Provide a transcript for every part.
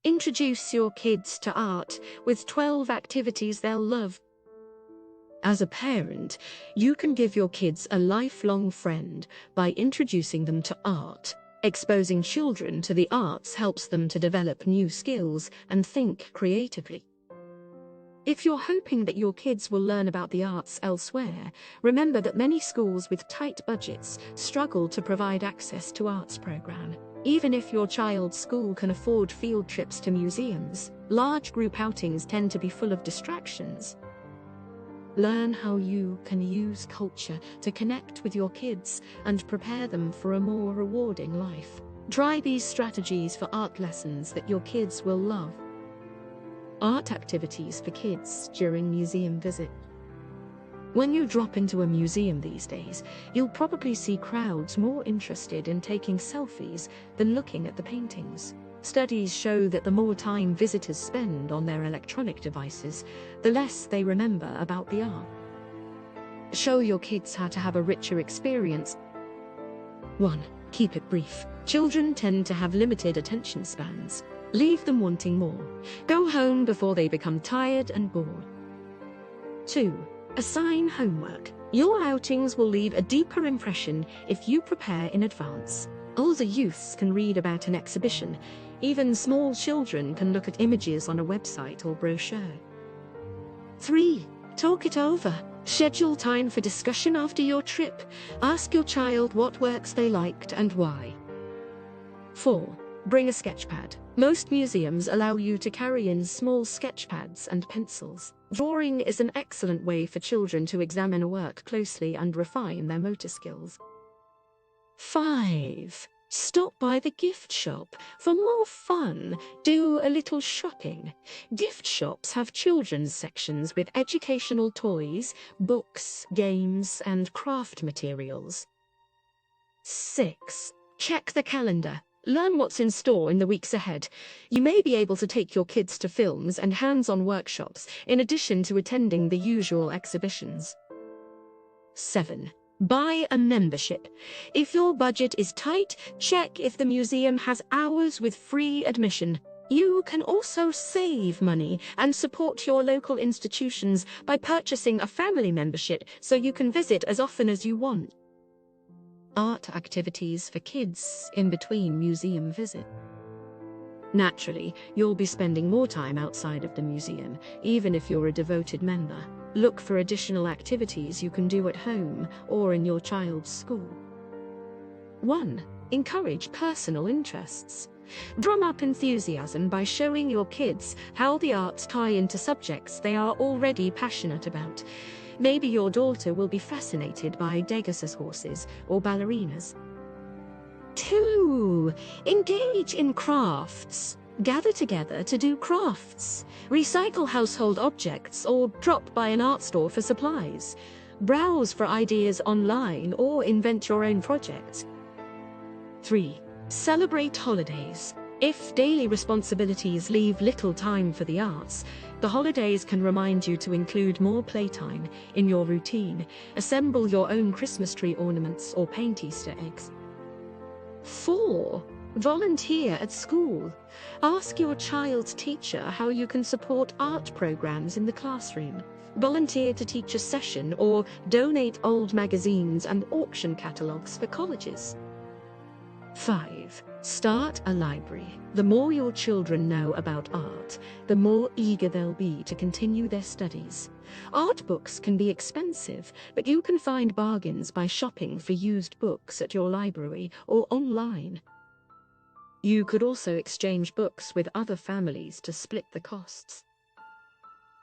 Introduce your kids to art with 12 activities they'll love. As a parent, you can give your kids a lifelong friend by introducing them to art. Exposing children to the arts helps them to develop new skills and think creatively. If you're hoping that your kids will learn about the arts elsewhere, remember that many schools with tight budgets struggle to provide access to arts programs. Even if your child's school can afford field trips to museums, large group outings tend to be full of distractions. Learn how you can use culture to connect with your kids and prepare them for a more rewarding life. Try these strategies for art lessons that your kids will love. Art activities for kids during museum visit. When you drop into a museum these days, you'll probably see crowds more interested in taking selfies than looking at the paintings. Studies show that the more time visitors spend on their electronic devices, the less they remember about the art. Show your kids how to have a richer experience. 1. Keep it brief. Children tend to have limited attention spans. Leave them wanting more. Go home before they become tired and bored. 2. Assign homework. Your outings will leave a deeper impression if you prepare in advance. Older youths can read about an exhibition. Even small children can look at images on a website or brochure. 3. Talk it over. Schedule time for discussion after your trip. Ask your child what works they liked and why. 4. Bring a sketchpad. Most museums allow you to carry in small sketchpads and pencils. Drawing is an excellent way for children to examine a work closely and refine their motor skills. 5. Stop by the gift shop. For more fun, do a little shopping. Gift shops have children's sections with educational toys, books, games, and craft materials. 6. Check the calendar. Learn what's in store in the weeks ahead. You may be able to take your kids to films and hands-on workshops, in addition to attending the usual exhibitions. 7. Buy a membership. If your budget is tight, check if the museum has hours with free admission. You can also save money and support your local institutions by purchasing a family membership so you can visit as often as you want. Art activities for kids in between museum visits. Naturally, you'll be spending more time outside of the museum, even if you're a devoted member. Look for additional activities you can do at home or in your child's school. 1. Encourage personal interests. Drum up enthusiasm by showing your kids how the arts tie into subjects they are already passionate about. Maybe your daughter will be fascinated by Pegasus horses or ballerinas. 2. Engage in crafts. Gather together to do crafts. Recycle household objects or drop by an art store for supplies. Browse for ideas online or invent your own projects. 3. Celebrate holidays. If daily responsibilities leave little time for the arts, the holidays can remind you to include more playtime in your routine. Assemble your own Christmas tree ornaments or paint Easter eggs. 4. Volunteer at school. Ask your child's teacher how you can support art programs in the classroom. Volunteer to teach a session or donate old magazines and auction catalogues for colleges. 5. Start a library. The more your children know about art, the more eager they'll be to continue their studies. Art books can be expensive, but you can find bargains by shopping for used books at your library or online. You could also exchange books with other families to split the costs.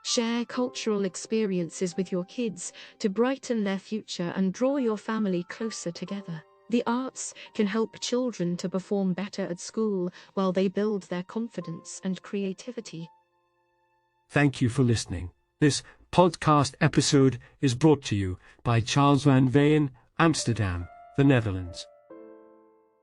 Share cultural experiences with your kids to brighten their future and draw your family closer together. The arts can help children to perform better at school while they build their confidence and creativity. Thank you for listening. This podcast episode is brought to you by Charles van Veen, Amsterdam, the Netherlands.